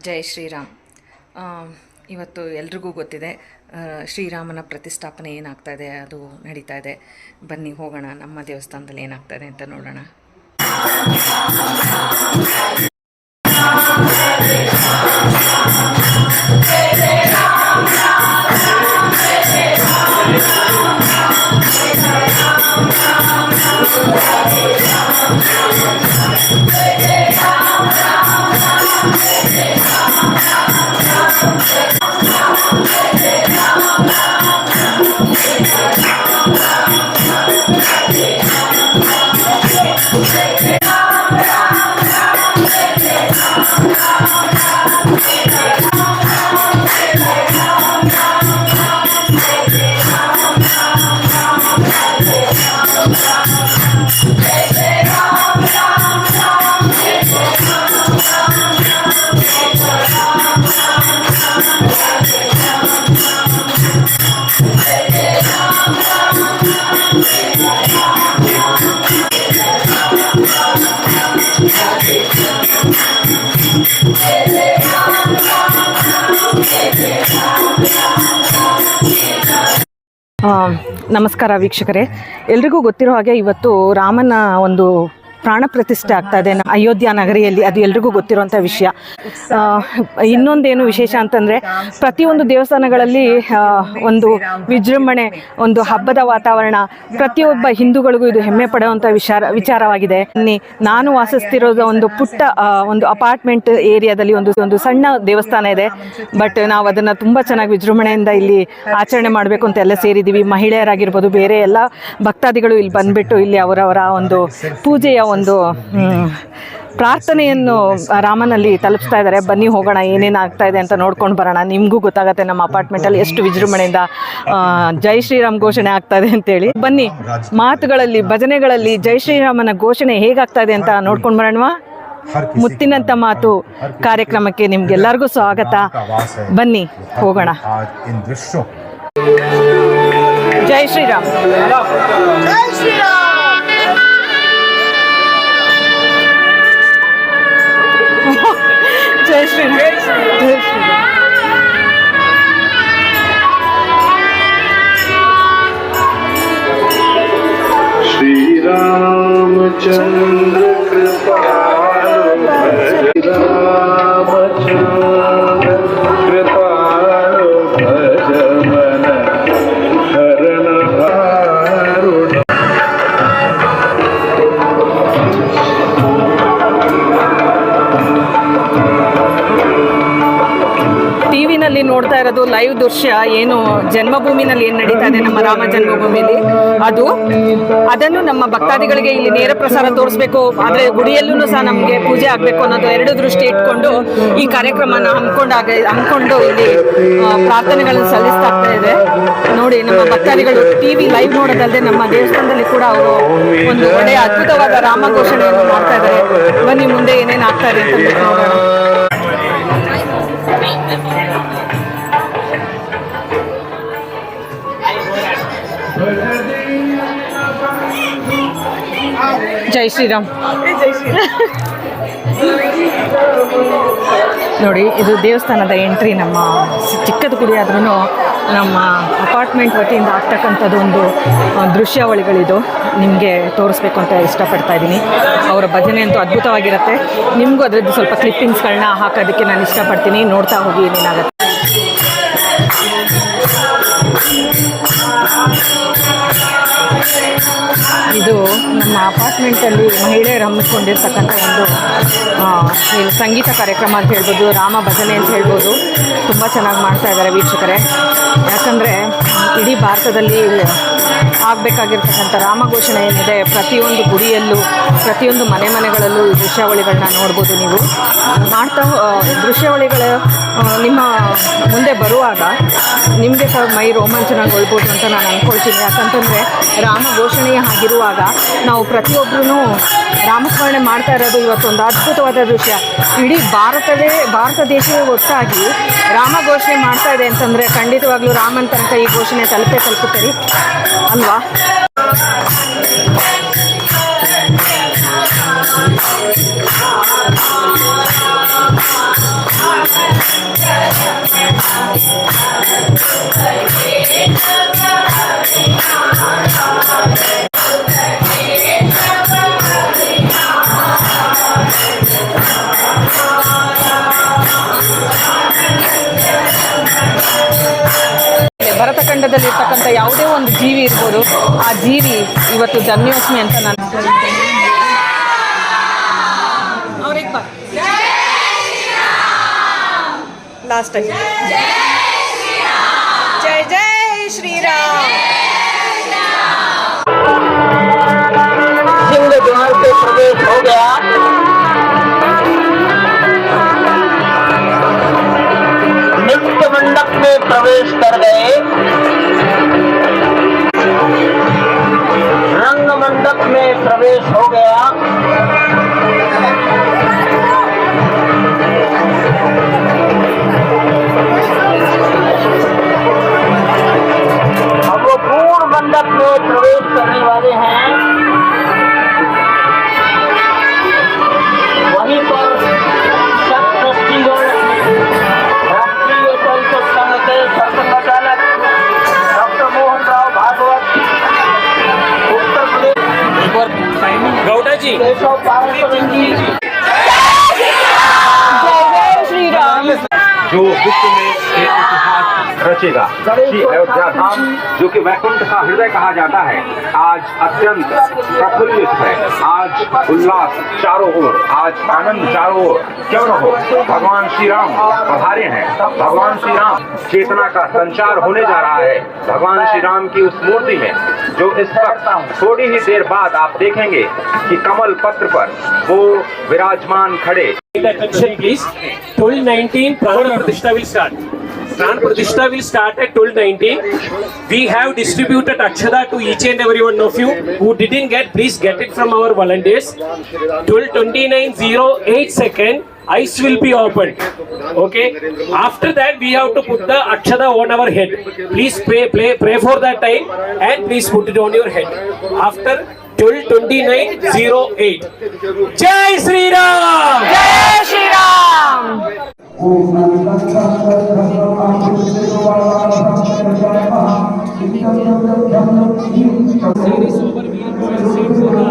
ಜೈ ಶ್ರೀರಾಮ್. ಇವತ್ತು ಎಲ್ರಿಗೂ ಗೊತ್ತಿದೆ ಶ್ರೀರಾಮನ ಪ್ರತಿಷ್ಠಾಪನೆ ಏನಾಗ್ತಾಯಿದೆ, ಅದು ನಡೀತಾ ಇದೆ. ಬನ್ನಿ ಹೋಗೋಣ, ನಮ್ಮ ದೇವಸ್ಥಾನದಲ್ಲಿ ಏನಾಗ್ತಾಯಿದೆ ಅಂತ ನೋಡೋಣ. ನಮಸ್ಕಾರ ವೀಕ್ಷಕರೇ, ಎಲ್ರಿಗೂ ಗೊತ್ತಿರೋ ಹಾಗೆ ಇವತ್ತು ರಾಮನ ಒಂದು ಪ್ರಾಣ ಪ್ರತಿಷ್ಠೆ ಆಗ್ತಾ ಇದೆ ಅಯೋಧ್ಯ ನಗರಿಯಲ್ಲಿ. ಅದು ಎಲ್ರಿಗೂ ಗೊತ್ತಿರುವಂಥ ವಿಷಯ. ಇನ್ನೊಂದೇನು ವಿಶೇಷ ಅಂತಂದರೆ, ಪ್ರತಿಯೊಂದು ದೇವಸ್ಥಾನಗಳಲ್ಲಿ ಒಂದು ವಿಜೃಂಭಣೆ, ಒಂದು ಹಬ್ಬದ ವಾತಾವರಣ, ಪ್ರತಿಯೊಬ್ಬ ಹಿಂದೂಗಳಿಗೂ ಇದು ಹೆಮ್ಮೆ ಪಡುವಂಥ ವಿಚಾರವಾಗಿದೆ. ನಾನು ವಾಸಿಸ್ತಿರೋದು ಒಂದು ಪುಟ್ಟ ಒಂದು ಅಪಾರ್ಟ್ಮೆಂಟ್ ಏರಿಯಾದಲ್ಲಿ ಒಂದು ಸಣ್ಣ ದೇವಸ್ಥಾನ ಇದೆ. ಬಟ್ ನಾವು ಅದನ್ನು ತುಂಬ ಚೆನ್ನಾಗಿ ವಿಜೃಂಭಣೆಯಿಂದ ಇಲ್ಲಿ ಆಚರಣೆ ಮಾಡಬೇಕು ಅಂತ ಎಲ್ಲ ಸೇರಿದ್ದೀವಿ. ಮಹಿಳೆಯರಾಗಿರ್ಬೋದು, ಬೇರೆ ಎಲ್ಲ ಭಕ್ತಾದಿಗಳು ಇಲ್ಲಿ ಬಂದುಬಿಟ್ಟು ಇಲ್ಲಿ ಅವರವರ ಒಂದು ಪೂಜೆಯ ಒಂದು ಪ್ರಾರ್ಥನೆಯನ್ನು ರಾಮನಲ್ಲಿ ತಲುಪಿಸ್ತಾ ಇದ್ದಾರೆ. ಬನ್ನಿ ಹೋಗೋಣ, ಏನೇನು ಆಗ್ತಾ ಇದೆ ಅಂತ ನೋಡ್ಕೊಂಡು ಬರೋಣ. ನಿಮಗೂ ಗೊತ್ತಾಗುತ್ತೆ ನಮ್ಮ ಅಪಾರ್ಟ್ಮೆಂಟಲ್ಲಿ ಎಷ್ಟು ವಿಜೃಂಭಣೆಯಿಂದ ಜೈ ಶ್ರೀರಾಮ್ ಘೋಷಣೆ ಆಗ್ತಾ ಇದೆ ಅಂತೇಳಿ. ಬನ್ನಿ, ಮಾತುಗಳಲ್ಲಿ, ಭಜನೆಗಳಲ್ಲಿ ಜೈ ಶ್ರೀರಾಮನ ಘೋಷಣೆ ಹೇಗಾಗ್ತಾ ಇದೆ ಅಂತ ನೋಡ್ಕೊಂಡು ಬರೋಣವಾ. ಮುತ್ತಿನಂತ ಮಾತು ಕಾರ್ಯಕ್ರಮಕ್ಕೆ ನಿಮ್ಗೆಲ್ಲರಿಗೂ ಸ್ವಾಗತ. ಬನ್ನಿ ಹೋಗೋಣ. ಜೈ ಶ್ರೀರಾಮ್. ಜೈ ಶ್ರೀರಾಮ್. जय श्री राम. जय श्री राम. श्री रामचंद्र कृपालु भज, रामचंद्र कृपालु भज मन हरण हारुण. ಟಿವಿನಲ್ಲಿ ನೋಡ್ತಾ ಇರೋದು ಲೈವ್ ದೃಶ್ಯ. ಏನು ಜನ್ಮಭೂಮಿನಲ್ಲಿ ಏನು ನಡೀತಾ ಇದೆ ನಮ್ಮ ರಾಮ ಜನ್ಮಭೂಮಿಯಲ್ಲಿ, ಅದನ್ನು ನಮ್ಮ ಭಕ್ತಾದಿಗಳಿಗೆ ಇಲ್ಲಿ ನೇರ ಪ್ರಸಾರ ತೋರಿಸ್ಬೇಕು. ಆದರೆ ಗುಡಿಯಲ್ಲೂ ಸಹ ನಮಗೆ ಪೂಜೆ ಆಗಬೇಕು ಅನ್ನೋದು ಎರಡು ದೃಷ್ಟಿ ಇಟ್ಕೊಂಡು ಈ ಕಾರ್ಯಕ್ರಮನ ಹಮ್ಮಿಕೊಂಡು ಇಲ್ಲಿ ಪ್ರಾರ್ಥನೆಗಳನ್ನು ಸಲ್ಲಿಸ್ತಾ ಇದೆ. ನೋಡಿ, ನಮ್ಮ ಭಕ್ತಾದಿಗಳು ಟಿವಿ ಲೈವ್ ನೋಡೋದಲ್ಲದೆ ನಮ್ಮ ದೇವಸ್ಥಾನದಲ್ಲಿ ಕೂಡ ಅವರು ಒಂದು ಒಳ್ಳೆಯ ಅದ್ಭುತವಾದ ರಾಮ ಘೋಷಣೆಯನ್ನು ಮಾಡ್ತಾ ಇದ್ದಾರೆ. ಬನ್ನಿ ಮುಂದೆ ಏನೇನು ಆಗ್ತಾ ಇದೆ ಅಂತ ನೋಡೋಣ. ಜೈ ಶ್ರೀರಾಮ್. ನೋಡಿ, ಇದು ದೇವಸ್ಥಾನದ ಎಂಟ್ರಿ. ನಮ್ಮ ಚಿಕ್ಕದ ಗುಡಿ ಆದ್ರೂ ನಮ್ಮ ಅಪಾರ್ಟ್ಮೆಂಟ್ ವತಿಯಿಂದ ಆಗ್ತಕ್ಕಂಥದ್ದು ಒಂದು ದೃಶ್ಯಾವಳಿಗಳಿದು ನಿಮಗೆ ತೋರಿಸ್ಬೇಕು ಅಂತ ಇಷ್ಟಪಡ್ತಾ ಇದ್ದೀನಿ. ಅವರ ಭಜನೆ ಅಂತೂ ಅದ್ಭುತವಾಗಿರುತ್ತೆ. ನಿಮಗೂ ಅದರದ್ದು ಸ್ವಲ್ಪ ಕ್ಲಿಪ್ಪಿಂಗ್ಸ್ಗಳನ್ನ ಹಾಕೋದಕ್ಕೆ ನಾನು ಇಷ್ಟಪಡ್ತೀನಿ. ನೋಡ್ತಾ ಹೋಗಿ ಏನೇನಾಗುತ್ತೆ. ಇದು ನಮ್ಮ ಅಪಾರ್ಟ್ಮೆಂಟಲ್ಲಿ ಮಹಿಳೆಯರು ಹಮ್ಮಿಕೊಂಡಿರ್ತಕ್ಕಂಥ ಒಂದು ಸಂಗೀತ ಕಾರ್ಯಕ್ರಮ ಅಂತ ಹೇಳ್ಬೋದು, ರಾಮ ಭಜನೆ ಅಂತ ಹೇಳ್ಬೋದು. ತುಂಬ ಚೆನ್ನಾಗಿ ಮಾಡ್ತಾ ಇದ್ದಾರೆ ವೀಕ್ಷಕರೇ. ಯಾಕಂದರೆ ಇಡೀ ಭಾರತದಲ್ಲಿ ಆಗಬೇಕಾಗಿರ್ತಕ್ಕಂಥ ರಾಮ ಘೋಷಣೆ ಏನಿದೆ, ಪ್ರತಿಯೊಂದು ಗುಡಿಯಲ್ಲೂ, ಪ್ರತಿಯೊಂದು ಮನೆಗಳಲ್ಲೂ ಈ ದೃಶ್ಯಾವಳಿಗಳನ್ನ ನೋಡ್ಬೋದು. ನೀವು ಮಾಡ್ತಾ ದೃಶ್ಯಾವಳಿಗಳು ನಿಮ್ಮ ಮುಂದೆ ಬರುವಾಗ ನಿಮಗೆ ಸಹ ಮೈ ರೋಮಾಂಚನಗೊಳ್ಬೋದು ಅಂತ ನಾನು ಅಂದ್ಕೊಳ್ತೀನಿ. ಯಾಕಂತಂದರೆ ರಾಮ ಘೋಷಣೆಯ ಆಗಿರುವಾಗ ನಾವು ಪ್ರತಿಯೊಬ್ಬರೂ ರಾಮಸ್ಮರಣೆ ಮಾಡ್ತಾ ಇರೋದು ಇವತ್ತೊಂದು ಅದ್ಭುತವಾದ ದೃಶ್ಯ. ಇಡೀ ಭಾರತ ದೇಶವೇ ಒಟ್ಟಾಗಿ ರಾಮ ಘೋಷಣೆ ಮಾಡ್ತಾ ಇದೆ ಅಂತಂದರೆ ಖಂಡಿತವಾಗ್ಲೂ ರಾಮನ ತನಕ ಈ ಘೋಷಣೆ ತಲುಪುತ್ತೀರಿ ಅಲ್ವಾ. ಇರ್ತಕ್ಕಂಥ ಯಾವುದೇ ಒಂದು ಜೀವಿ ಇರ್ಬೋದು, ಆ ಜೀವಿ ಇವತ್ತು ಜನ್ಮಾಷ್ಟಮಿ ಅಂತ ನಾನು ಲಾಸ್ಟ್ ಟೈಮ್ ಜೈ ಜೈ ಶ್ರೀರಾಮ್. सिंह द्वार पे प्रवेश हो गया। नृत्य मंडप में प्रवेश कर गए। रंग मंडप में प्रवेश हो गया। अब वो पूर्ण मंडप में प्रवेश करने वाले हैं। वहीं पर राष्ट्रीय संसद संघ के संचालक डॉक्टर मोहन राव भागवत, उत्तर प्रदेश गौड़ा जी केशव पार्षद जी, ಜೈ ಜೈ ಶ್ರೀರಾಮ್. जो विश्व में एक इतिहास रचेगा। श्री अयोध्या धाम जो कि वैकुंठ का हृदय कहा जाता है, आज अत्यंत प्रफुल्लित है। आज उल्लास चारों ओर, आज आनंद चारों ओर। क्यों न हो, भगवान श्री राम पधारे हैं। भगवान श्री राम चेतना का संचार होने जा रहा है। भगवान श्री राम की उस मूर्ति में जो इस वक्त थोड़ी ही देर बाद आप देखेंगे कि कमल पत्र पर वो विराजमान खड़े। attention please. 12:19 Pran Pratishtha will start. Pran Pratishtha will start at 12:19. We have distributed Akshada to each and every one of you who didn't get. Please get it from our volunteers. 12:29:08 second. Eyes will be opened. Okay. After that, we have to put the Akshada on our head. Please pray for that time and please put it on your head. After 12:29:08. Jai Sri Ram. Jai Shriram. Series over. We'll go and sit for the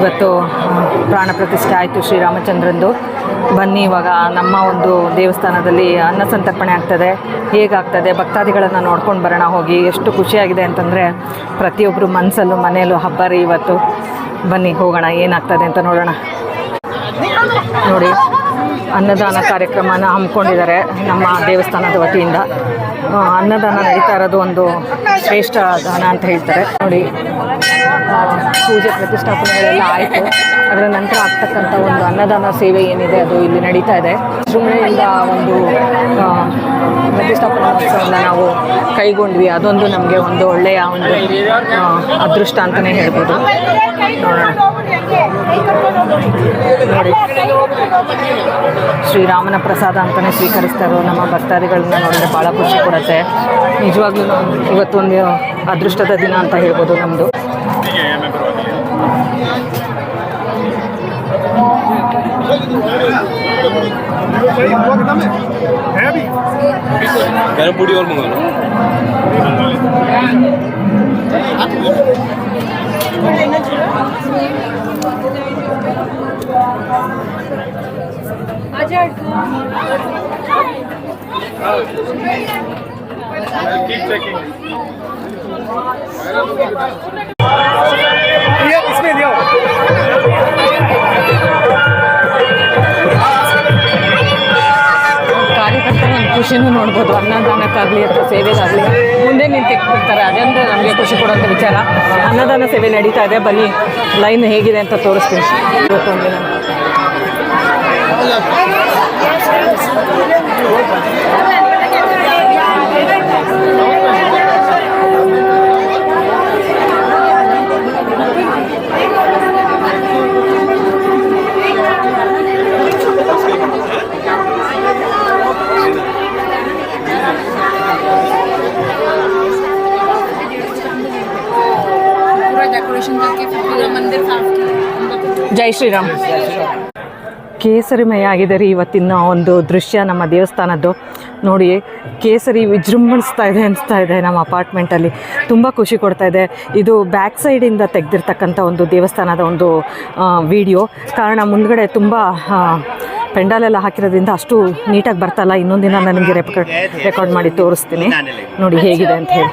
ಇವತ್ತು ಪ್ರಾಣ ಪ್ರತಿಷ್ಠೆ ಆಯಿತು ಶ್ರೀರಾಮಚಂದ್ರಂದು. ಬನ್ನಿ ಇವಾಗ ನಮ್ಮ ಒಂದು ದೇವಸ್ಥಾನದಲ್ಲಿ ಅನ್ನ ಸಂತರ್ಪಣೆ ಆಗ್ತದೆ. ಹೇಗಾಗ್ತದೆ ಭಕ್ತಾದಿಗಳನ್ನು ನೋಡ್ಕೊಂಡು ಬರೋಣ ಹೋಗಿ. ಎಷ್ಟು ಖುಷಿಯಾಗಿದೆ ಅಂತಂದರೆ ಪ್ರತಿಯೊಬ್ಬರು ಮನಸ್ಸಲ್ಲೂ ಮನೆಯಲ್ಲೂ ಹಬ್ಬ ರೀ ಇವತ್ತು. ಬನ್ನಿ ಹೋಗೋಣ, ಏನಾಗ್ತದೆ ಅಂತ ನೋಡೋಣ. ನೋಡಿ, ಅನ್ನದಾನ ಕಾರ್ಯಕ್ರಮನ ಹಮ್ಮಿಕೊಂಡಿದ್ದಾರೆ ನಮ್ಮ ದೇವಸ್ಥಾನದ ವತಿಯಿಂದ. ಅನ್ನದಾನ ನಡೀತಾ ಇರೋದು ಒಂದು ಶ್ರೇಷ್ಠ ದಾನ ಅಂತ ಹೇಳ್ತಾರೆ. ನೋಡಿ, ಪೂಜೆ ಪ್ರತಿಷ್ಠಾಪನೆಗಳೆಲ್ಲ ಆಯಿತು. ಅದರ ನಂತರ ಆಗ್ತಕ್ಕಂಥ ಒಂದು ಅನ್ನದಾನ ಸೇವೆ ಏನಿದೆ ಅದು ಇಲ್ಲಿ ನಡೀತಾ ಇದೆ. ವಿಜೃಂಭಣೆಯಿಂದ ಒಂದು ಪ್ರತಿಷ್ಠಾಪನಾ ಉತ್ಸವವನ್ನು ನಾವು ಕೈಗೊಂಡ್ವಿ. ಅದೊಂದು ನಮಗೆ ಒಂದು ಒಳ್ಳೆಯ ಒಂದು ಅದೃಷ್ಟ ಅಂತಲೇ ಹೇಳ್ಬೋದು. ನೋಡೋಣ. ನೋಡಿ, ಶ್ರೀರಾಮನ ಪ್ರಸಾದ ಅಂತಲೇ ಸ್ವೀಕರಿಸ್ತಾರೋ ನಮ್ಮ ಭಕ್ತಾದಿಗಳನ್ನ ನೋಡಿದ್ರೆ ಭಾಳ ಖುಷಿ ಕೊಡುತ್ತೆ. ನಿಜವಾಗ್ಲೂ ಇವತ್ತೊಂದು ಅದೃಷ್ಟದ ದಿನ ಅಂತ ಹೇಳ್ಬೋದು ನಮ್ಮದು. गरम पूड़ी और मंगा लो। Keep checking. इसमें लियो। ಕಾರ್ಯಕರ್ತರ ಒಂದು ಖುಷಿನೂ ನೋಡ್ಬೋದು. ಅನ್ನದಾನಕ್ಕಾಗಲಿ ಅಥವಾ ಸೇವೆಗಾಗಲಿ ಮುಂದೆ ನಿಂತಿರ್ತಾರೆ. ಅದೊಂದು ನಮಗೆ ಖುಷಿ ಕೊಡುವಂಥ ವಿಚಾರ. ಅನ್ನದಾನ ಸೇವೆ ನಡೀತಾ ಇದೆ. ಬನ್ನಿ ಲೈನ್ ಹೇಗಿದೆ ಅಂತ ತೋರಿಸ್ತೀನಿ. ಇವತ್ತೊಂದು ದಿನ ಜೈ ಶ್ರೀರಾಮ್. ಕೇಸರಿಮಯ ಆಗಿದೆ ರೀ ಇವತ್ತಿನ ಒಂದು ದೃಶ್ಯ ನಮ್ಮ ದೇವಸ್ಥಾನದ್ದು. ನೋಡಿ, ಕೇಸರಿ ವಿಜೃಂಭಿಸ್ತಾ ಇದೆ ಅನಿಸ್ತಾ ಇದೆ ನಮ್ಮ ಅಪಾರ್ಟ್ಮೆಂಟಲ್ಲಿ. ತುಂಬ ಖುಷಿ ಕೊಡ್ತಾ ಇದೆ. ಇದು ಬ್ಯಾಕ್ ಸೈಡಿಂದ ತೆಗೆದಿರ್ತಕ್ಕಂಥ ಒಂದು ದೇವಸ್ಥಾನದ ಒಂದು ವಿಡಿಯೋ. ಕಾರಣ ಮುಂದ್ಗಡೆ ತುಂಬ ಪೆಂಡಾಲೆಲ್ಲ ಹಾಕಿರೋದ್ರಿಂದ ಅಷ್ಟು ನೀಟಾಗಿ ಬರ್ತಲ್ಲ. ಇನ್ನೊಂದು ದಿನ ನನಗೆ ರೆಕಾರ್ಡ್ ಮಾಡಿ ತೋರಿಸ್ತೀನಿ. ನೋಡಿ ಹೇಗಿದೆ ಅಂತ ಹೇಳಿ.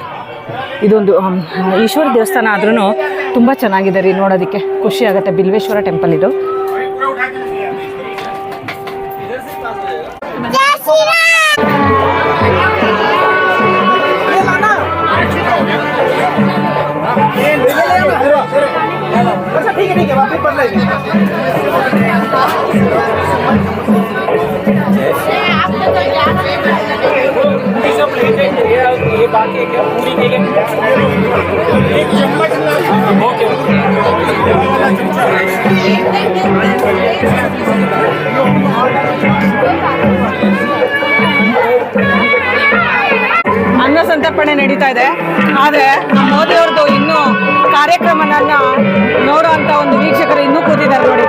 ಇದೊಂದು ಈಶ್ವರ ದೇವಸ್ಥಾನ ಆದ್ರೂ ತುಂಬ ಚೆನ್ನಾಗಿದೆ ರೀ, ನೋಡೋದಕ್ಕೆ ಖುಷಿ ಆಗುತ್ತೆ. ಬಿಲ್ವೇಶ್ವರ ಟೆಂಪಲ್ ಇದು. ये बाकी है क्या पूरी के लिए एक चम्मच ओके ಅನ್ನ ಸಂತರ್ಪಣೆ ನಡೀತಾ ಇದೆ. ಆದರೆ ನಮ್ಮ ಮೋದಿಯವ್ರದ್ದು ಇನ್ನೂ ಕಾರ್ಯಕ್ರಮನನ್ನ ನೋಡೋ ಅಂತ ಒಂದು ವೀಕ್ಷಕರು ಇನ್ನೂ ಕೂತಿದ್ದಾರೆ ನೋಡಿ.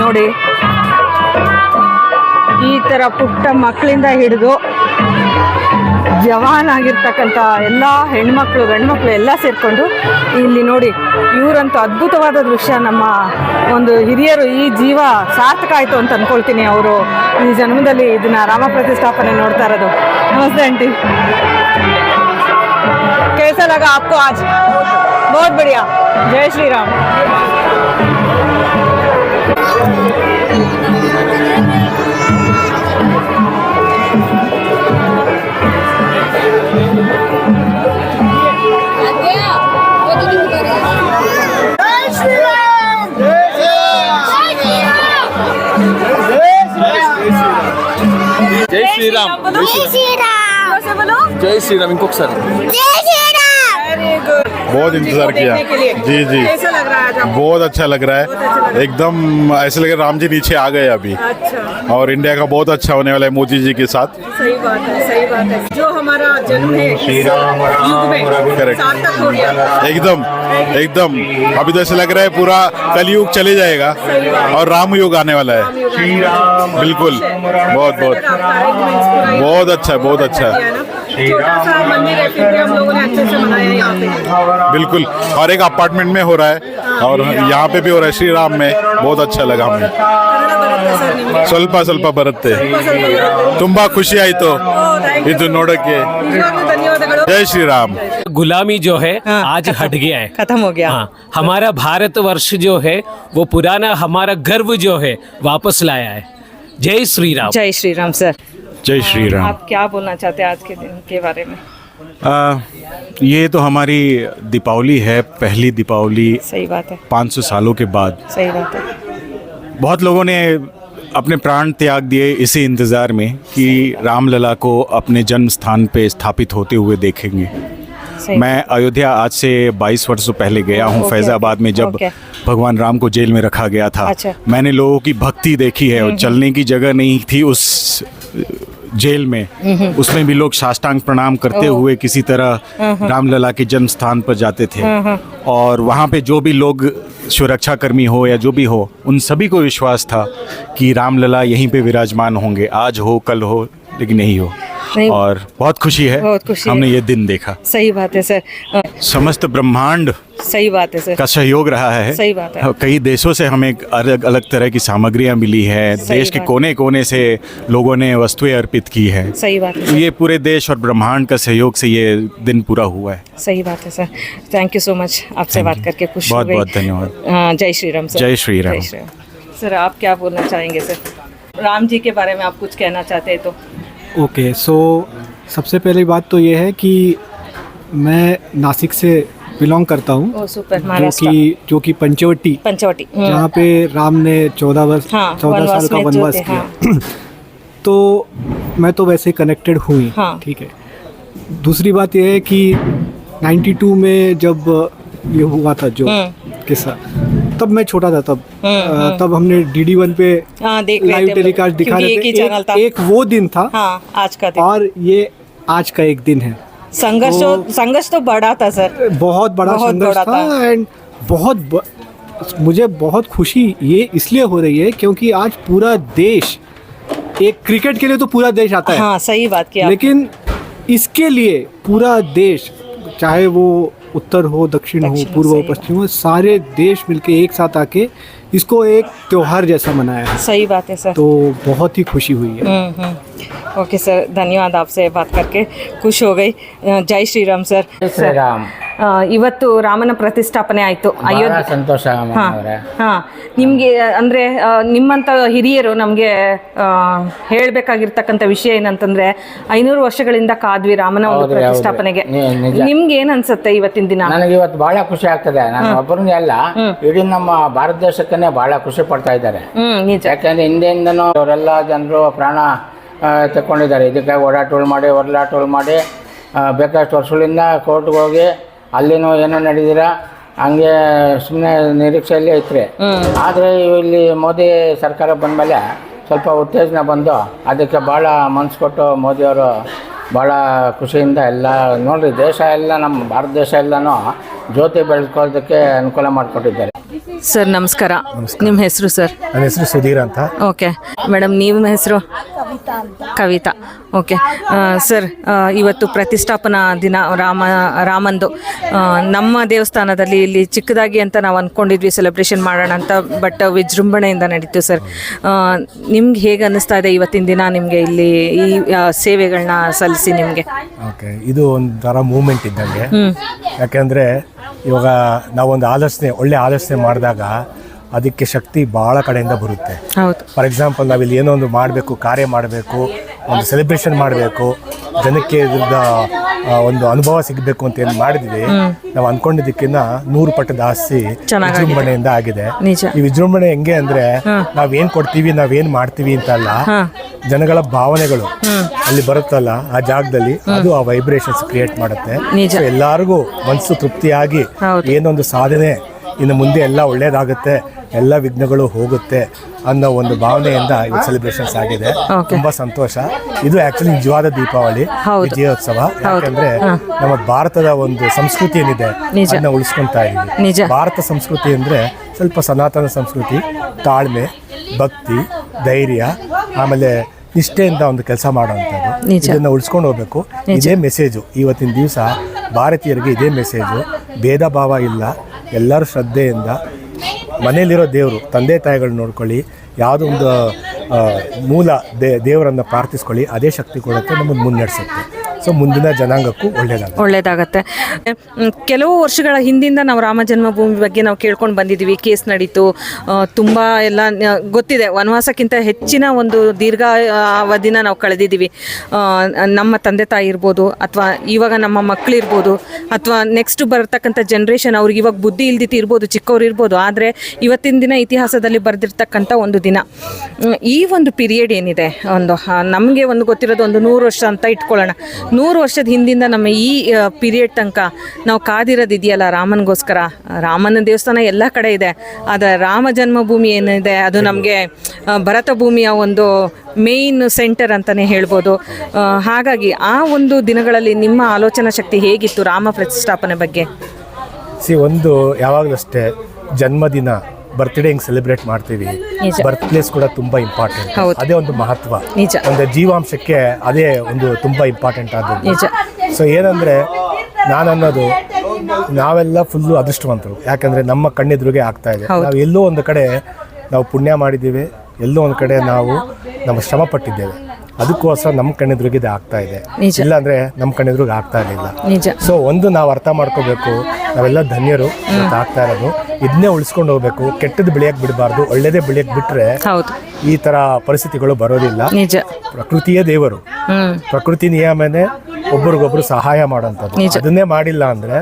ನೋಡಿ, ಈ ಥರ ಪುಟ್ಟ ಮಕ್ಕಳಿಂದ ಹಿಡಿದು ಜವಾನ್ ಆಗಿರ್ತಕ್ಕಂಥ ಎಲ್ಲ ಹೆಣ್ಮಕ್ಳು ಗಂಡ್ಮಕ್ಳು ಎಲ್ಲ ಸೇರಿಕೊಂಡು ಇಲ್ಲಿ ನೋಡಿ, ಇವರಂತೂ ಅದ್ಭುತವಾದ ದೃಶ್ಯ. ನಮ್ಮ ಒಂದು ಹಿರಿಯರು ಈ ಜೀವ ಸಾರ್ಥಕ ಆಯಿತು ಅಂತ ಅಂದ್ಕೊಳ್ತೀನಿ. ಅವರು ಈ ಜನ್ಮದಲ್ಲಿ ಇದನ್ನ ರಾಮ ಪ್ರತಿಷ್ಠಾಪನೆ ನೋಡ್ತಾ ಇರೋದು. ನಮಸ್ತೆ ಆಂಟಿ, कैसा लगा आपको आज? बहुत बढ़िया. जय श्री राम. जय श्री राम. जय श्री राम. इंకొకసారి. जय श्री राम. बहुत इंतजार किया। जी जी, कैसा लग रहा है आज आपको? बहुत अच्छा लग रहा है। एकदम ऐसे लगे राम जी नीचे आ गए अभी। अच्छा, और इंडिया का बहुत अच्छा होने वाला है मोदी जी के साथ। सही बात है, सही बात है। जो हमारा जन्म है इस युग में Correct. सार्थक हो गया। एकदम एकदम अभी तो ऐसे लग रहा है पूरा कलयुग चले जाएगा और राम युग आने वाला है। बिल्कुल, बहुत बहुत बहुत अच्छा है, बहुत अच्छा है। छोटा सा मंदिर है, फिर भी हम लोगों ने अच्छे से मनाया यहाँ पे। बिल्कुल, और एक अपार्टमेंट में हो रहा है और यहाँ पे भी हो रहा है श्री राम में। बहुत अच्छा लगा हमें। ಕನ್ನಡ ಬರುತ್ತೆ ಸರ್ ನಿಮಗೆ? ಸ್ವಲ್ಪ ಸ್ವಲ್ಪ ಬರುತ್ತೆ, ತುಂಬಾ ಖುಷಿ ಆಯ್ತು ಇದು ನೋಡಕ್ಕೆ। ನಿಜವಾಗ್ಲೂ ಧನ್ಯವಾದಗಳು। ಜೈ ಶ್ರೀರಾಮ್। गुलामी जो है आज हट गया है। खत्म हो गया। हाँ, हमारा भारतवर्ष जो है वो पुराना हमारा गर्व जो है वापस लाया है। जय श्री राम। जय श्री राम सर। जय श्री राम। आप क्या बोलना चाहते हैं आज के दिन के बारे में? ये तो हमारी दीपावली है, पहली दीपावली सही बात है, 500 सालों के बाद। सही बात है। बहुत लोगों ने अपने प्राण त्याग दिए इसी इंतज़ार में कि रामलला को अपने जन्म स्थान पे स्थापित होते हुए देखेंगे। सही। मैं अयोध्या आज से 22 वर्षों पहले गया हूँ। ओके, फैज़ाबाद में जब ओके। भगवान राम को जेल में रखा गया था, अच्छा। मैंने लोगों की भक्ति देखी है और चलने की जगह नहीं थी उस जेल में। उसमें भी लोग साष्टांग प्रणाम करते हुए किसी तरह रामलला के जन्म स्थान पर जाते थे। और वहाँ पे जो भी लोग सुरक्षा कर्मी हो या जो भी हो, उन सभी को विश्वास था कि रामलला यहीं पे विराजमान होंगे, आज हो कल हो लेकिन नहीं हो। नहीं। और बहुत खुशी है, बहुत खुशी हमने है। ये दिन देखा। सही बात है सर। समस्त ब्रह्मांड सही बात है सर। का सहयोग रहा है। सही बात है। कई देशों से हमें अलग अलग तरह की सामग्रियां मिली है। सही देश के बात। कोने कोने से लोगों ने वस्तुएं अर्पित की है। सही बात है सर। ये पूरे देश और ब्रह्मांड का सहयोग से ये दिन पूरा हुआ है। सही बात है sir. Thank you so much, आपसे बात करके खुश हो बहुत गई। बहुत धन्यवाद। जय श्री राम सर। जय श्री राम। सर आप क्या बोलना चाहेंगे सर? राम जी के बारे में आप कुछ कहना चाहते हैं तो? ओके, सो सबसे पहली बात तो ये है कि मैं नासिक से बिलोंग करता हूँ, ओ सुपर, महाराष्ट्र। जो कि पंचवटी, पंचवटी, जहाँ पे राम ने 14 साल वनवास का में जो वनवास थे, किया। तो मैं तो वैसे कनेक्टेड हुई। हाँ। ठीक है। दूसरी बात ये है कि 92 में जब ये हुआ था जो किस्सा, तब मैं छोटा था। तब हमने DD1 पे हाँ, देख रहे लाइव थे, टेलीकास्ट दिखा क्योंकि रहे एक ही थे। चैनल था। एक वो दिन था, हाँ, आज का दिन। और ये आज का एक दिन है। संघर्ष तो बड़ा था सर, बहुत बड़ा बहुत संघर्ष बड़ा था। एंड मुझे बहुत खुशी ये इसलिए हो रही है क्योंकि आज पूरा देश, एक क्रिकेट के लिए तो पूरा देश आता है। हाँ, सही बात किया। लेकिन इसके लिए पूरा देश, चाहे वो उत्तर हो, दक्षिण हो, पूर्व हो, सही पश्चिम हो, सारे देश मिलके एक साथ आके इसको एक त्योहार जैसा मनाया है। सही बात है सर। तो बहुत ही खुशी हुई है। ओके सर, धन्यवाद, आपसे बात करके खुश हो गई। जय श्री राम सರ್. ಶ್ರೀರಾಮ್. ಇವತ್ತು ರಾಮನ ಪ್ರತಿಷ್ಠಾಪನೆ ಆಯಿತು ಅಯೋಧ್ಯೆ. ಸಂತೋಷ ಹಾಂ, ನಿಮಗೆ ಅಂದರೆ ನಿಮ್ಮಂಥ ಹಿರಿಯರು ನಮಗೆ ಹೇಳಬೇಕಾಗಿರ್ತಕ್ಕಂಥ ವಿಷಯ ಏನಂತಂದರೆ 500 ವರ್ಷಗಳಿಂದ ಕಾದ್ವಿ ರಾಮನ ಒಂದು ಹೌದ್ರಿ, ಪ್ರತಿಷ್ಠಾಪನೆಗೆ. ನಿಜ. ನಿಮ್ಗೆ ಏನು ಅನ್ಸುತ್ತೆ ಇವತ್ತಿನ ದಿನ? ನನಗೆ ಇವತ್ತು ಬಹಳ ಖುಷಿ ಆಗ್ತದೆ. ನಾನು ಒಬ್ಬರನ್ನೇ ಅಲ್ಲ, ಇಡೀ ನಮ್ಮ ಭಾರತ ದೇಶಕ್ಕೇ ಬಹಳ ಖುಷಿ ಪಡ್ತಾ ಇದ್ದಾರೆ. ನಿಜ. ಯಾಕೆಂದ್ರೆ ಹಿಂದೆಯಿಂದನೂ ಅವರೆಲ್ಲ ಜನರು ಪ್ರಾಣ ತಗೊಂಡಿದ್ದಾರೆ. ಇದಕ್ಕೆ ಓಡಾಟಗಳು ಮಾಡಿ ಹೊರಲಾಟಗಳು ಮಾಡಿ ಬೇಕಾದಷ್ಟು ವರ್ಷಗಳಿಂದ ಕೋರ್ಟ್ಗೆ ಹೋಗಿ ಅಲ್ಲಿನೂ ಏನೋ ನಡೆದಿರ ಹಂಗೆ ಸುಮ್ಮನೆ ನಿರೀಕ್ಷೆಯಲ್ಲೇ ಐತ್ರಿ. ಆದರೆ ಇಲ್ಲಿ ಮೋದಿ ಸರ್ಕಾರ ಬಂದಮೇಲೆ ಸ್ವಲ್ಪ ಉತ್ತೇಜನ ಬಂದು ಅದಕ್ಕೆ ಭಾಳ ಮನಸ್ಸು ಕೊಟ್ಟು ಮೋದಿಯವರು ಭಾಳ ಖುಷಿಯಿಂದ ಎಲ್ಲ ನೋಡಿರಿ, ದೇಶ ಎಲ್ಲ ನಮ್ಮ ಭಾರತ ದೇಶ ಎಲ್ಲನೂ ಜ್ಯೋತಿ ಬೆಳೆಸ್ಕೊಳ್ಳೋದಕ್ಕೆ ಅನುಕೂಲ ಮಾಡಿಕೊಟ್ಟಿದ್ದಾರೆ. ಸರ್ ನಮಸ್ಕಾರ. ನಿಮ್ಮ ಹೆಸರು ಸರ್? ನನ್ನ ಹೆಸರು ಸುಧೀರ್ ಅಂತ. ಓಕೆ ಮೇಡಮ್, ನಿಮ್ಮ ಹೆಸರು? ಕವಿತಾ. ಓಕೆ ಸರ್, ಇವತ್ತು ಪ್ರತಿಷ್ಠಾಪನಾ ದಿನ ರಾಮಂದು ನಮ್ಮ ದೇವಸ್ಥಾನದಲ್ಲಿ ಇಲ್ಲಿ ಚಿಕ್ಕದಾಗಿ ಅಂತ ನಾವು ಅಂದ್ಕೊಂಡಿದ್ವಿ ಸೆಲೆಬ್ರೇಷನ್ ಮಾಡೋಣ ಅಂತ, ಬಟ್ ವಿಜೃಂಭಣೆಯಿಂದ ನಡೀತು ಸರ್. ನಿಮ್ಗೆ ಹೇಗೆ ಅನ್ನಿಸ್ತಾ ಇದೆ ಇವತ್ತಿನ ದಿನ ನಿಮಗೆ ಇಲ್ಲಿ ಈ ಸೇವೆಗಳನ್ನ ಸಲ್ಲಿಸಿ ನಿಮಗೆ? ಓಕೆ, ಇದು ಒಂಥರ ಮೂಮೆಂಟ್ ಇದ್ದಂಗೆ. ಯಾಕೆಂದರೆ ಇವಾಗ ನಾವೊಂದು ಒಳ್ಳೆ ಆಲೋಚನೆ ಮಾಡಿದಾಗ ಅದಕ್ಕೆ ಶಕ್ತಿ ಭಾಳ ಕಡೆಯಿಂದ ಬರುತ್ತೆ. ಹೌದು. ಫಾರ್ ಎಕ್ಸಾಂಪಲ್ ನಾವಿಲ್ಲಿ ಏನೋ ಒಂದು ಮಾಡಬೇಕು, ಕಾರ್ಯ ಮಾಡಬೇಕು ಒಂದು ಸೆಲೆಬ್ರೇಷನ್ ಮಾಡಬೇಕು, ಜನಕ್ಕೆ ಇದ್ರದ ಒಂದು ಅನುಭವ ಸಿಗಬೇಕು ಅಂತ ಏನು ಮಾಡಿದ್ವಿ, ನಾವು ಅಂದ್ಕೊಂಡಿದ್ದಕ್ಕಿಂತ 100 ಪಟ್ಟು ಜಾಸ್ತಿ ವಿಜೃಂಭಣೆಯಿಂದ ಆಗಿದೆ. ಈ ವಿಜೃಂಭಣೆ ಹೆಂಗೆ ಅಂದ್ರೆ ನಾವೇನ್ ಕೊಡ್ತೀವಿ, ನಾವೇನ್ ಮಾಡ್ತೀವಿ ಅಂತ ಅಲ್ಲ, ಜನಗಳ ಭಾವನೆಗಳು ಅಲ್ಲಿ ಬರುತ್ತಲ್ಲ ಆ ಜಾಗದಲ್ಲಿ, ಅದು ಆ ವೈಬ್ರೇಷನ್ಸ್ ಕ್ರಿಯೇಟ್ ಮಾಡುತ್ತೆ. So ಎಲ್ಲರಿಗೂ ಮನಸ್ಸು ತೃಪ್ತಿಯಾಗಿ ಏನೊಂದು ಸಾಧನೆ ಇನ್ನು ಮುಂದೆ ಎಲ್ಲ ಒಳ್ಳೇದಾಗುತ್ತೆ, ಎಲ್ಲ ವಿಘ್ನಗಳು ಹೋಗುತ್ತೆ ಅನ್ನೋ ಒಂದು ಭಾವನೆಯಿಂದ ಇವತ್ತು ಸೆಲೆಬ್ರೇಷನ್ಸ್ ಆಗಿದೆ. ತುಂಬಾ ಸಂತೋಷ. ಇದು ಆಕ್ಚುಲಿ ನಿಜವಾದ ದೀಪಾವಳಿ, ವಿಜಯೋತ್ಸವ. ಯಾಕಂದ್ರೆ ನಮ್ಮ ಭಾರತದ ಒಂದು ಸಂಸ್ಕೃತಿ ಏನಿದೆ ಅದನ್ನ ಉಳಿಸ್ಕೊಂತಾ ಇದೀವಿ. ಭಾರತ ಸಂಸ್ಕೃತಿ ಅಂದ್ರೆ ಸ್ವಲ್ಪ ಸನಾತನ ಸಂಸ್ಕೃತಿ, ತಾಳ್ಮೆ, ಭಕ್ತಿ, ಧೈರ್ಯ, ಆಮೇಲೆ ನಿಷ್ಠೆಯಿಂದ ಒಂದು ಕೆಲಸ ಮಾಡುವಂಥದ್ದು. ಇದನ್ನ ಉಳಿಸ್ಕೊಂಡು ಹೋಗ್ಬೇಕು. ಇದೇ ಮೆಸೇಜು ಇವತ್ತಿನ ದಿವಸ ಭಾರತೀಯರಿಗೆ, ಇದೇ ಮೆಸೇಜು. ಭೇದ ಭಾವ ಇಲ್ಲ, ಎಲ್ಲರೂ ಶ್ರದ್ಧೆಯಿಂದ ಮನೆಯಲ್ಲಿರೋ ದೇವರು, ತಂದೆ ತಾಯಿಗಳು ನೋಡ್ಕೊಳ್ಳಿ, ಯಾವುದೋ ಒಂದು ಮೂಲ ದೇವರನ್ನು ಪ್ರಾರ್ಥಿಸ್ಕೊಳ್ಳಿ, ಅದೇ ಶಕ್ತಿ ಕೊಡುತ್ತೆ, ನಮ್ಮನ್ನು ಮುನ್ನಡೆಸುತ್ತೆ. ಸೊ ಮುಂದಿನ ಜನಾಂಗಕ್ಕೂ ಒಳ್ಳೇದಾಗತ್ತೆ. ಕೆಲವು ವರ್ಷಗಳ ಹಿಂದಿಂದ ನಾವು ರಾಮ ಜನ್ಮಭೂಮಿ ಬಗ್ಗೆ ನಾವು ಕೇಳ್ಕೊಂಡು ಬಂದಿದ್ದೀವಿ. ಕೇಸ್ ನಡೀತು, ತುಂಬ ಎಲ್ಲ ಗೊತ್ತಿದೆ. ವನವಾಸಕ್ಕಿಂತ ಹೆಚ್ಚಿನ ಒಂದು ದೀರ್ಘ ಅವಧಿನ ನಾವು ಕಳೆದಿದ್ದೀವಿ. ನಮ್ಮ ತಂದೆ ತಾಯಿ ಇರ್ಬೋದು, ಅಥವಾ ಇವಾಗ ನಮ್ಮ ಮಕ್ಕಳಿರ್ಬೋದು, ಅಥವಾ ನೆಕ್ಸ್ಟ್ ಬರ್ತಕ್ಕಂಥ ಜನ್ರೇಷನ್ ಅವ್ರಿಗೆ ಇವಾಗ ಬುದ್ಧಿ ಇಲ್ದಿತ್ತು ಇರ್ಬೋದು, ಚಿಕ್ಕವ್ರು ಇರ್ಬೋದು. ಆದರೆ ಇವತ್ತಿನ ದಿನ ಇತಿಹಾಸದಲ್ಲಿ ಬರೆದಿರ್ತಕ್ಕಂಥ ಒಂದು ದಿನ. ಈ ಒಂದು ಪೀರಿಯಡ್ ಏನಿದೆ, ಒಂದು ನಮಗೆ ಒಂದು ಗೊತ್ತಿರೋದು ಒಂದು 100 ವರ್ಷ ಅಂತ ಇಟ್ಕೊಳ್ಳೋಣ. 100 ವರ್ಷದ ಹಿಂದಿಂದ ನಮ್ಮ ಈ ಪೀರಿಯಡ್ ತನಕ ನಾವು ಕಾದಿರೋದಿದೆಯಲ್ಲ ರಾಮನಿಗೋಸ್ಕರ. ರಾಮನ ದೇವಸ್ಥಾನ ಎಲ್ಲ ಕಡೆ ಇದೆ, ಆದರೆ ರಾಮ ಜನ್ಮಭೂಮಿ ಏನಿದೆ ಅದು ನಮಗೆ ಭರತ ಭೂಮಿಯ ಒಂದು ಮೇಯ್ನ್ ಸೆಂಟರ್ ಅಂತಲೇ ಹೇಳ್ಬೋದು. ಹಾಗಾಗಿ ಆ ಒಂದು ದಿನಗಳಲ್ಲಿ ನಿಮ್ಮ ಆಲೋಚನಾ ಶಕ್ತಿ ಹೇಗಿತ್ತು ರಾಮ ಪ್ರತಿಷ್ಠಾಪನೆ ಬಗ್ಗೆ? ಒಂದು ಯಾವಾಗಲೂ ಅಷ್ಟೇ, ಜನ್ಮದಿನ ಬರ್ತ್ಡೇ ಹಿಂಗೆ ಸೆಲೆಬ್ರೇಟ್ ಮಾಡ್ತೀವಿ, ಬರ್ತ್ ಪ್ಲೇಸ್ ಕೂಡ ತುಂಬಾ ಇಂಪಾರ್ಟೆಂಟ್. ಅದೇ ಒಂದು ಮಹತ್ವ, ಒಂದು ಜೀವಾಂಶಕ್ಕೆ ಅದೇ ಒಂದು ತುಂಬಾ ಇಂಪಾರ್ಟೆಂಟ್ ಆದದ್ದು. ಸೊ ಏನಂದ್ರೆ ನಾನನ್ನೋದು, ನಾವೆಲ್ಲ ಫುಲ್ಲು ಅದೃಷ್ಟವಂತರು. ಯಾಕಂದ್ರೆ ನಮ್ಮ ಕಣ್ಣೆದುರಿಗೆ ಆಗ್ತಾ ಇದೆ. ನಾವು ಎಲ್ಲೋ ಒಂದು ಕಡೆ ನಾವು ಪುಣ್ಯ ಮಾಡಿದ್ದೀವಿ, ಎಲ್ಲೋ ಒಂದು ಕಡೆ ನಾವು ನಮ್ಮ ಶ್ರಮ ಪಟ್ಟಿದ್ದೇವೆ, ಅದಕ್ಕೋಸ್ಕರ ನಮ್ಮ ಕಣ್ಣೆದುರಿಗೆ ಆಗ್ತಾ ಇದೆ. ಇಲ್ಲ ಅಂದ್ರೆ ನಮ್ಮ ಕಣ್ಣೆದುರಿಗೆ ಆಗ್ತಾ ಇರಲಿಲ್ಲ. ಸೊ ಒಂದು ನಾವು ಅರ್ಥ ಮಾಡ್ಕೋಬೇಕು, ನಾವೆಲ್ಲ ಧನ್ಯರು ಆಗ್ತಾ ಇರೋದು. ಇದನ್ನೇ ಉಳಿಸ್ಕೊಂಡು ಹೋಗ್ಬೇಕು. ಕೆಟ್ಟದ್ದು ಬೆಳೆಯಕ್ಕೆ ಬಿಡಬಾರ್ದು, ಒಳ್ಳೇದೇ ಬೆಳೆಯಕ್ಕೆ ಬಿಟ್ರೆ ಈ ತರ ಪರಿಸ್ಥಿತಿಗಳು ಬರೋದಿಲ್ಲ. ಪ್ರಕೃತಿಯೇ ದೇವರು, ಪ್ರಕೃತಿ ನಿಯಮನೇ ಒಬ್ಬರಿಗೊಬ್ರು ಸಹಾಯ ಮಾಡೋಂಥದ್ದು. ಅದನ್ನೇ ಮಾಡಿಲ್ಲ ಅಂದ್ರೆ,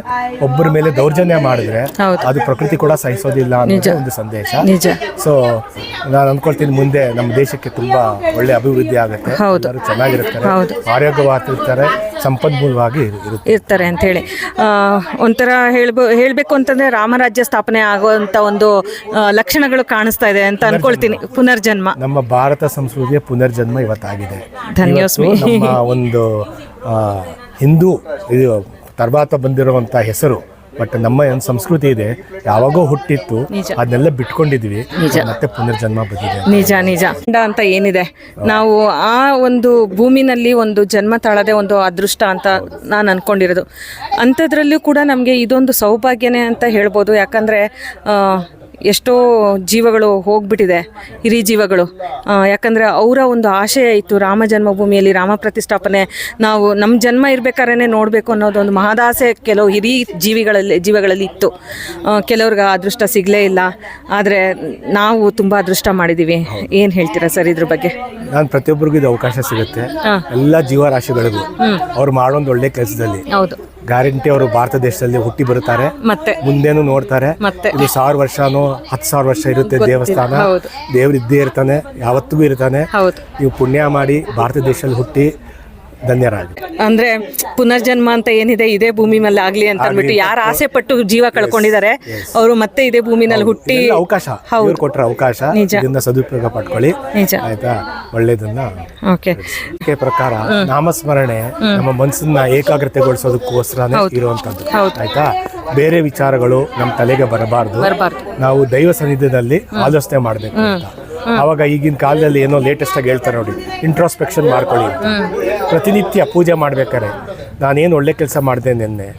ಒಬ್ಬರ ಮೇಲೆ ದೌರ್ಜನ್ಯ ಮಾಡಿದ್ರೆ ಅದು ಪ್ರಕೃತಿ ಕೂಡ ಸಹಿಸೋದಿಲ್ಲ ಅನ್ನೋದು ಒಂದು ಸಂದೇಶ. ಸೊ ನಾನು ಅನ್ಕೊಳ್ತೀನಿ, ಮುಂದೆ ನಮ್ಮ ದೇಶಕ್ಕೆ ತುಂಬಾ ಒಳ್ಳೆ ಅಭಿವೃದ್ಧಿ ಆಗುತ್ತೆ, ಎಲ್ಲರೂ ಚೆನ್ನಾಗಿರ್ತಾರೆ, ಆರೋಗ್ಯವಾಗಿರ್ತಾರೆ, ಸಂಪನ್ಮೂಲವಾಗಿ ಇರ್ತಾರೆ ಅಂತ ಹೇಳಿ. ಒಂಥರ ಹೇಳ್ಬೇಕು ಅಂತಂದ್ರೆ ರಾಮರಾಜ್ಯ ಸ್ಥಾಪನೆ ಆಗುವಂತ ಒಂದು ಲಕ್ಷಣಗಳು ಕಾಣಿಸ್ತಾ ಇದೆ ಅಂತ ಅನ್ಕೊಳ್ತೀನಿ. ಪುನರ್ಜನ್ಮ, ನಮ್ಮ ಭಾರತ ಸಂಸ್ಕೃತಿಯ ಪುನರ್ಜನ್ಮ ಇವತ್ತಾಗಿದೆ. ನಮ್ಮ ಒಂದು ಹಿಂದೂ ಇದು ತರ್ವಾತ ಬಂದಿರುವಂತ ಹೆಸರು, ಬಟ್ ನಮ್ಮ ಏನು ಸಂಸ್ಕೃತಿ ಇದೆ ಯಾವಾಗೋ ಹುಟ್ಟಿತ್ತು, ಅದನ್ನೆಲ್ಲ ಬಿಟ್ಕೊಂಡಿದ್ವಿ, ಮತ್ತೆ ಪುನರ್ಜನ್ಮ ಬಂದಿದೆ. ನಿಜ ಅಂತ ಏನಿದೆ, ನಾವು ಆ ಒಂದು ಭೂಮಿನಲ್ಲಿ ಒಂದು ಜನ್ಮ ತಾಳದೆ ಒಂದು ಅದೃಷ್ಟ ಅಂತ ನಾನು ಅನ್ಕೊಂಡಿರೋದು. ಅಂಥದ್ರಲ್ಲೂ ಕೂಡ ನಮಗೆ ಇದೊಂದು ಸೌಭಾಗ್ಯನೇ ಅಂತ ಹೇಳ್ಬೋದು. ಯಾಕಂದರೆ ಎಷ್ಟೋ ಜೀವಗಳು ಹೋಗ್ಬಿಟ್ಟಿದೆ, ಹಿರಿ ಜೀವಗಳು. ಯಾಕಂದರೆ ಅವರ ಒಂದು ಆಶಯ ಇತ್ತು ರಾಮ ಜನ್ಮಭೂಮಿಯಲ್ಲಿ ರಾಮ ಪ್ರತಿಷ್ಠಾಪನೆ ನಾವು ನಮ್ಮ ಜನ್ಮ ಇರಬೇಕಾದ್ರೆ ನೋಡಬೇಕು ಅನ್ನೋದೊಂದು ಮಹದಾಸೆ ಕೆಲವು ಹಿರಿ ಜೀವಗಳಲ್ಲಿ ಇತ್ತು. ಕೆಲವ್ರಿಗೆ ಅದೃಷ್ಟ ಸಿಗಲೇ ಇಲ್ಲ, ಆದರೆ ನಾವು ತುಂಬ ಅದೃಷ್ಟ ಮಾಡಿದ್ದೀವಿ. ಏನು ಹೇಳ್ತೀರಾ ಸರ್ ಇದ್ರ ಬಗ್ಗೆ? ನಾನು ಪ್ರತಿಯೊಬ್ಬರಿಗೂ ಇದು ಅವಕಾಶ ಸಿಗುತ್ತೆ, ಎಲ್ಲ ಜೀವರಾಶಿಗಳಿಗೂ. ಅವ್ರು ಮಾಡೋದು ಒಳ್ಳೆ ಕೆಲಸದಲ್ಲಿ ಗ್ಯಾರಂಟಿ ಅವರು ಭಾರತ ದೇಶದಲ್ಲಿ ಹುಟ್ಟಿ ಬರುತ್ತಾರೆ, ಮತ್ತೆ ಮುಂದೇನು ನೋಡ್ತಾರೆ. ಇದು 1000 ವರ್ಷನೋ 10,000 ವರ್ಷ ಇರುತ್ತೆ ದೇವಸ್ಥಾನ. ದೇವ್ರು ಇದ್ದೇ ಇರ್ತಾನೆ, ಯಾವತ್ತಿಗೂ ಇರ್ತಾನೆ. ನೀವು ಪುಣ್ಯ ಮಾಡಿ ಭಾರತ ದೇಶದಲ್ಲಿ ಹುಟ್ಟಿ ಧನ್ಯರಾಗಿ. ಅಂದ್ರೆ ಪುನರ್ಜನ್ಮ ಅಂತ ಏನಿದೆ ಇದೇ ಭೂಮಿ ಮೇಲೆ ಆಗ್ಲಿ ಅಂತ ಅಂದ್ಬಿಟ್ಟು ಯಾರು ಆಸೆ ಪಟ್ಟು ಜೀವ ಕಳ್ಕೊಂಡಿದ್ದಾರೆ ಅವರು ಮತ್ತೆ ಇದೇ ಭೂಮಿನಲ್ಲಿ ಹುಟ್ಟಿ ಅವಕಾಶ ಕೊಟ್ಟರೆ ಅವಕಾಶ, ಇದನ್ನ ಸದುಪಯೋಗ ಪಡ್ಕೊಳ್ಳಿ, ಆಯ್ತಾ? ಒಳ್ಳೇದನ್ನ ಪ್ರಕಾರ ನಾಮಸ್ಮರಣೆ ನಮ್ಮ ಮನಸ್ಸನ್ನ ಏಕಾಗ್ರತೆಗೊಳಿಸೋದಕ್ಕೋಸ್ಕರನೇ ಇರುವಂತದ್ದು, ಆಯ್ತಾ? ಬೇರೆ ವಿಚಾರಗಳು ನಮ್ಮ ತಲೆಗೆ ಬರಬಾರ್ದು. ನಾವು ದೈವ ಸನ್ನಿಧಿಯಲ್ಲಿ ಆಲೋಚನೆ ಮಾಡಬೇಕು ಅಂತ. ಅವಾಗ ಈಗಿನ ಕಾಲದಲ್ಲಿ ಏನೋ ಲೇಟೆಸ್ಟ್ ಆಗಿ ಹೇಳ್ತಾರೆ ನೋಡಿ, ಇಂಟ್ರೋಸ್ಪೆಕ್ಷನ್ ಮಾಡ್ಕೊಳ್ಳಿ. ಪ್ರತಿನಿತ್ಯ ಪೂಜೆ ಮಾಡ್ಬೇಕಾರೆ ನಾನೇನು ಒಳ್ಳೆ ಕೆಲಸ ಮಾಡಿದೆ ನಿನ್ನೆ,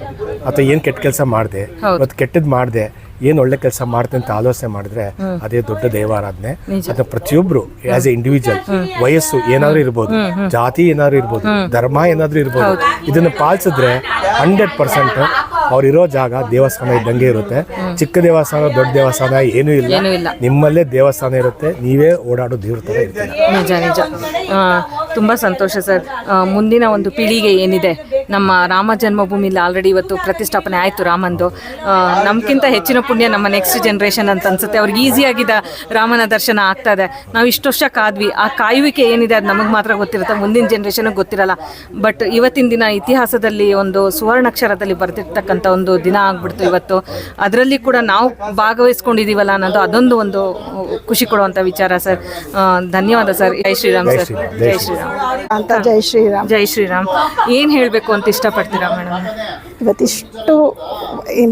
ಅಥವಾ ಏನು ಕೆಟ್ಟ ಕೆಲಸ ಮಾಡಿದೆ, ಇವತ್ತು ಕೆಟ್ಟದ್ದು ಮಾಡಿದೆ, ಏನು ಒಳ್ಳೆ ಕೆಲಸ ಮಾಡ್ತೇನೆ ಅಂತ ಆಲೋಚನೆ ಮಾಡಿದ್ರೆ ಅದೇ ದೊಡ್ಡ ದೈವಾರಾಧನೆ. ಅದನ್ನ ಪ್ರತಿಯೊಬ್ರು ಆಸ್ ಎ ಇಂಡಿವಿಜುವಲ್, ವಯಸ್ಸು ಏನಾದ್ರು ಇರ್ಬೋದು, ಜಾತಿ ಏನಾದ್ರು ಇರ್ಬೋದು, ಧರ್ಮ ಏನಾದ್ರು ಇರ್ಬೋದು, ಇದನ್ನ ಪಾಲಿಸಿದ್ರೆ 100% ಅವ್ರಿರೋ ಜಾಗ ದೇವಸ್ಥಾನ ಇದ್ದಂಗೆ ಇರುತ್ತೆ. ಚಿಕ್ಕ ದೇವಸ್ಥಾನ ದೊಡ್ಡ ದೇವಸ್ಥಾನ ಏನೂ ಇಲ್ಲ, ನಿಮ್ಮಲ್ಲೇ ದೇವಸ್ಥಾನ ಇರುತ್ತೆ, ನೀವೇ ಓಡಾಡೋ ದೇವ್ರ ತರ ಇರ್ತೀರ. ನಿಜ ತುಂಬ ಸಂತೋಷ ಸರ್. ಮುಂದಿನ ಒಂದು ಪೀಳಿಗೆ ಏನಿದೆ, ನಮ್ಮ ರಾಮ ಜನ್ಮಭೂಮಿಲಿ ಆಲ್ರೆಡಿ ಇವತ್ತು ಪ್ರತಿಷ್ಠಾಪನೆ ಆಯಿತು ರಾಮಂದು. ನಮ್ಗಿಂತ ಹೆಚ್ಚಿನ ಪುಣ್ಯ ನಮ್ಮ ನೆಕ್ಸ್ಟ್ ಜನ್ರೇಷನ್ ಅಂತ ಅನ್ಸುತ್ತೆ. ಅವ್ರಿಗೆ ಈಸಿಯಾಗಿದ್ದ ರಾಮನ ದರ್ಶನ ಆಗ್ತಾ ಇದೆ. ನಾವು ಇಷ್ಟು ವರ್ಷ ಕಾದ್ವಿ, ಆ ಕಾಯುವಿಕೆ ಏನಿದೆ ಅದು ನಮಗೆ ಮಾತ್ರ ಗೊತ್ತಿರುತ್ತೆ, ಮುಂದಿನ ಜನ್ರೇಷನ್ಗೆ ಗೊತ್ತಿರಲ್ಲ. ಬಟ್ ಇವತ್ತಿನ ದಿನ ಇತಿಹಾಸದಲ್ಲಿ ಒಂದು ಸುವರ್ಣಾಕ್ಷರದಲ್ಲಿ ಬರ್ತಿರ್ತಕ್ಕಂಥ ಒಂದು ದಿನ ಆಗ್ಬಿಡ್ತು ಇವತ್ತು. ಅದರಲ್ಲಿ ಕೂಡ ನಾವು ಭಾಗವಹಿಸ್ಕೊಂಡಿದ್ದೀವಲ್ಲ ಅನ್ನೋದು ಅದೊಂದು ಒಂದು ಖುಷಿ ಕೊಡುವಂಥ ವಿಚಾರ ಸರ್. ಧನ್ಯವಾದ ಸರ್. ಜೈ ಶ್ರೀರಾಮ್ ಸರ್. ಜೈ ಶ್ರೀರಾಮ್ ಅಂತ. ಜೈ ಶ್ರೀರಾಮ್. ಜೈ ಶ್ರೀರಾಮ್. ಏನು ಹೇಳಬೇಕು ಅಂತ ಇಷ್ಟಪಡ್ತೀರಾ ಮೇಡಮ್? ಇವತ್ತಿಷ್ಟು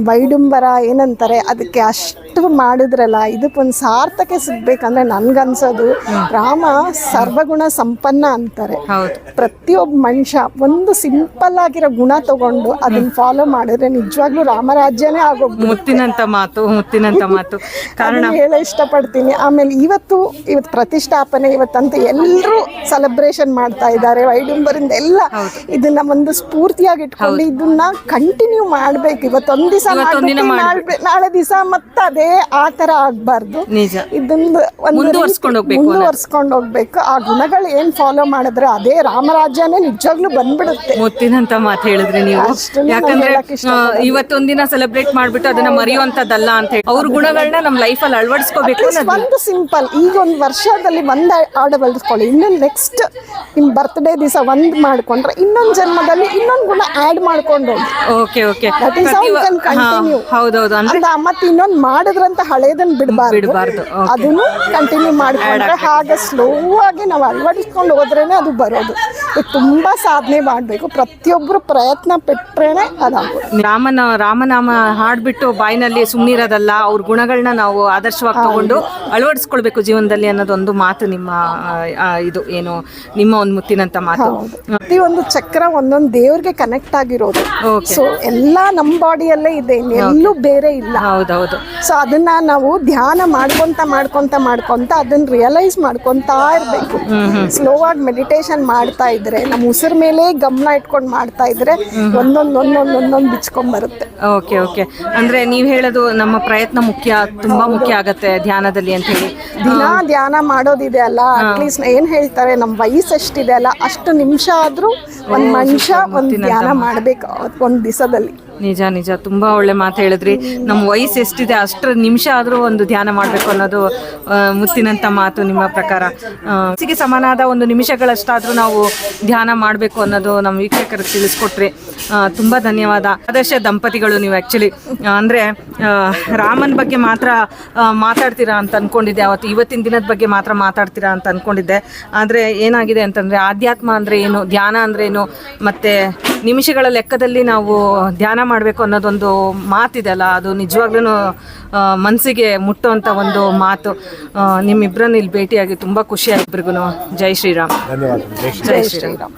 ವೈಡುಂಬರ ಏನಂತಾರೆ ಅದಕ್ಕೆ ಅಷ್ಟು ಮಾಡಿದ್ರಲ್ಲ, ಇದಕ್ಕೊಂದು ಸಾರ್ಥಕ್ಕೆ ಸಿಗ್ಬೇಕಂದ್ರೆ ನನ್ಗನ್ಸೋದು ರಾಮ ಸರ್ವಗುಣ ಸಂಪನ್ನ ಅಂತಾರೆ. ಪ್ರತಿಯೊಬ್ಬ ಮನುಷ್ಯ ಒಂದು ಸಿಂಪಲ್ ಆಗಿರೋ ಗುಣ ತಗೊಂಡು ಅದನ್ನ ಫಾಲೋ ಮಾಡಿದ್ರೆ ನಿಜವಾಗ್ಲೂ ರಾಮರಾಜ್ಯನೇ ಆಗೋಗ್ಬೋದು. ಮುತ್ತಿನಂತ ಮಾತು ಕಾರಣ ಹೇಳ ಇಷ್ಟಪಡ್ತೀನಿ. ಆಮೇಲೆ ಇವತ್ತು ಪ್ರತಿಷ್ಠಾಪನೆ ಇವತ್ತಂತೂ ಎಲ್ಲರೂ ಸೆಲೆಬ್ರೇಷನ್ ಮಾಡ್ತಾ ಇದ್ದಾರೆ ವೈಡುಂಬರಿಂದ ಎಲ್ಲ. ಇದನ್ನ ಒಂದು ಸ್ಫೂರ್ತಿಯಾಗಿ ಇಟ್ಕೊಂಡು ಇದನ್ನ ಕಂಟಿನ್ಯೂ ಮಾಡ್ಬೇಕು. ಇವತ್ತೊಂದ್ ದಿವಸ ನಾಳೆ ದಿವಸ ಮತ್ತೆ ಅದೇ ಆ ತರ ಆಗ್ಬಾರ್ದು. ಇದೊಂದು ಮುಂದುವರ್ಸ್ಕೊಂಡು ಹೋಗ್ಬೇಕು. ಆ ಗುಣಗಳು ಏನ್ ಫಾಲೋ ಮಾಡಿದ್ರೆ ಅದೇ ರಾಮರಾಜ್ಯನೇ ನಿಜವಾಗ್ಲೂ ಬಂದ್ಬಿಡುತ್ತೆ. ಮುತ್ತಿನಂತ ಮಾತು ಹೇಳಿದ್ರಿ ನೀವು. ಯಾಕಂದ್ರೆ ಇವತ್ತೊಂದಿನ ಸೆಲೆಬ್ರೇಟ್ ಮಾಡ್ಬಿಟ್ಟು ಅದನ್ನ ಮರೆಯುವಂತದ್ದಲ್ಲ ಅಂತ ಹೇಳಿ ಅವ್ರ ಗುಣಗಳನ್ನ ನಮ್ಮ ಲೈಫಲ್ಲಿ ಅಳವಡಿಸ್ಕೋಬೇಕು. ಒಂದು ಸಿಂಪಲ್ ಈಗ ಒಂದು ವರ್ಷದಲ್ಲಿ ಒಂದ್ ಆಡವಲ್ಸ್ಕೊಳ್ಳಿ, ಇನ್ನೊಂದು ನೆಕ್ಸ್ಟ್ ನಿಮ್ ಬರ್ತ್ಡೇ ದಿವಸ ಒಂದ್ ಮಾಡ್ಕೊಂಡ್ರೆ ಇನ್ನೊಂದ್ ಜನ್ಮದಲ್ಲಿ ಇನ್ನೊಂದ್ ಗುಣ ಆಡ್ ಮಾಡ್ಕೊಂಡು ಓಕೆ ಓಕೆ ಹೌದೌದು. ಮತ್ತೆ ಇನ್ನೊಂದ್ ಮಾಡಿದ್ರಂತ ಹಳೇದನ್ನ ಬಿಡಬಾರ್ದು, ಅದನ್ನು ಕಂಟಿನ್ಯೂ ಮಾಡ್ಕೊಂಡ್ರೆ ಹಾಗೆ ಸ್ಲೋ ಆಗಿ ನಾವು ಅಳವಡಿಸ್ಕೊಂಡು ಹೋದ್ರೇನೆ ಅದು ಬರೋದು. ತುಂಬಾ ಸಾಧನೆ ಮಾಡ್ಬೇಕು, ಪ್ರತಿಯೊಬ್ರು ಪ್ರಯತ್ನ ಪಟ್ರೇನೆ ಅದಾಗೋದು. ರಾಮನಾಮ ಹಾಡ್ಬಿಟ್ಟು ಬಾಯಿನಲ್ಲಿ ಸುಮ್ಮನಿರೋದಲ್ಲ, ಅವ್ರ ಗುಣಗಳನ್ನ ನಾವು ಆದರ್ಶವಾಗಿ ತಗೊಂಡು ಅಳವಡಿಸ್ಕೊಳ್ಬೇಕು ಜೀವನದಲ್ಲಿ ಅನ್ನೋದೊಂದು ಮಾತು ನಿಮ್ಮ ಇದು ಏನು ನಿಮ್ಮ ಒಂದು ಮುತ್ತಿನಂತ ಮಾತು. ಪ್ರತಿಯೊಂದು ಚಕ್ರ ಒಂದೊಂದು ದೇವ್ರಿಗೆ ಕನೆಕ್ಟ್ ಆಗಿರೋದು. ಸೊ ಎಲ್ಲ ನಮ್ಮ ಬಾಡಿಯಲ್ಲೇ ಇದೆ, ಎಲ್ಲೂ ಬೇರೆ ಇಲ್ಲ. ಹೌದೌದು. ಸೊ ಅದನ್ನ ನಾವು ಧ್ಯಾನ ಮಾಡ್ಕೊಂತ ಅದನ್ನ ರಿಯಲೈಸ್ ಮಾಡ್ಕೊಂತಾ ಇರ್ಬೇಕು. ಸ್ಲೋ ಆಗಿ ಮೆಡಿಟೇಷನ್ ಮಾಡ್ತಾ ಇದ್ರೆ, ನಮ್ಮ ಉಸಿರು ಮೇಲೆ ಗಮನ ಇಟ್ಕೊಂಡು ಮಾಡ್ತಾ ಇದ್ರೆ ಒಂದೊಂದು ಬಿಚ್ಕೊಂಡ್ ಬರುತ್ತೆ. Okay okay. ಅಂದ್ರೆ ನೀವ್ ಹೇಳೋದು ನಮ್ಮ ಪ್ರಯತ್ನ ತುಂಬಾ ಮುಖ್ಯ ಆಗತ್ತೆ ಧ್ಯಾನದಲ್ಲಿ ಅಂತ ಹೇಳಿ. ದಿನ ಧ್ಯಾನ ಮಾಡೋದಿದೆ ಅಲ್ಲ, ಅಟ್ಲೀಸ್ಟ್ ಏನ್ ಹೇಳ್ತಾರೆ ನಮ್ಮ ವಯಸ್ಸು ಎಷ್ಟಿದೆ ಅಲ್ಲ ಅಷ್ಟು ನಿಮಿಷ ಆದ್ರೂ ಒಂದ್ ಮನುಷ್ಯ ಒಂದ್ ಧ್ಯಾನ ಮಾಡ್ಬೇಕು ಒಂದ್ ದಿವಸದಲ್ಲಿ. ನಿಜ ತುಂಬಾ ಒಳ್ಳೆ ಮಾತು ಹೇಳಿದ್ರಿ. ನಮ್ಮ ವಯಸ್ಸು ಎಷ್ಟಿದೆ ಅಷ್ಟರ ನಿಮಿಷ ಆದ್ರೂ ಒಂದು ಧ್ಯಾನ ಮಾಡ್ಬೇಕು ಅನ್ನೋದು ಮುತ್ತಿನಂತ ಮಾತು ನಿಮ್ಮ ಪ್ರಕಾರ. ಮನಸ್ಸಿಗೆ ಸಮಾನಾದ ಒಂದು ನಿಮಿಷಗಳಷ್ಟಾದ್ರೂ ನಾವು ಧ್ಯಾನ ಮಾಡಬೇಕು ಅನ್ನೋದು ನಮ್ಮ ವೀಕ್ಷಕರಿಗೆ ತಿಳಿಸ್ಕೊಟ್ರಿ. ತುಂಬಾ ಧನ್ಯವಾದ. ಆದರ್ಶ ದಂಪತಿಗಳು ನೀವು. ಆ್ಯಕ್ಚುಲಿ ಅಂದರೆ ರಾಮನ ಬಗ್ಗೆ ಮಾತ್ರ ಮಾತಾಡ್ತೀರಾ ಅಂತ ಅಂದ್ಕೊಂಡಿದ್ದೆ, ಇವತ್ತಿನ ದಿನದ ಬಗ್ಗೆ ಮಾತ್ರ ಮಾತಾಡ್ತೀರಾ ಅಂತ ಅಂದ್ಕೊಂಡಿದ್ದೆ. ಆದರೆ ಏನಾಗಿದೆ ಅಂತಂದರೆ ಆಧ್ಯಾತ್ಮ ಅಂದರೆ ಏನು, ಧ್ಯಾನ ಅಂದ್ರೇನು, ಮತ್ತು ನಿಮಿಷಗಳ ಲೆಕ್ಕದಲ್ಲಿ ನಾವು ಧ್ಯಾನ ಮಾಡಬೇಕು ಅನ್ನೋದೊಂದು ಮಾತಿದೆ ಅಲ್ಲ, ಅದು ನಿಜವಾಗ್ಲೂ ಮನಸ್ಸಿಗೆ ಮುಟ್ಟುವಂಥ ಒಂದು ಮಾತು. ನಿಮ್ಮಿಬ್ಬರನ್ನು ಇಲ್ಲಿ ಭೇಟಿಯಾಗಿ ತುಂಬ ಖುಷಿ ಆಗಿಬ್ರಿಗೂ. ಜೈ ಶ್ರೀರಾಮ್. ಧನ್ಯವಾದ. ಜೈ ಶ್ರೀರಾಮ್.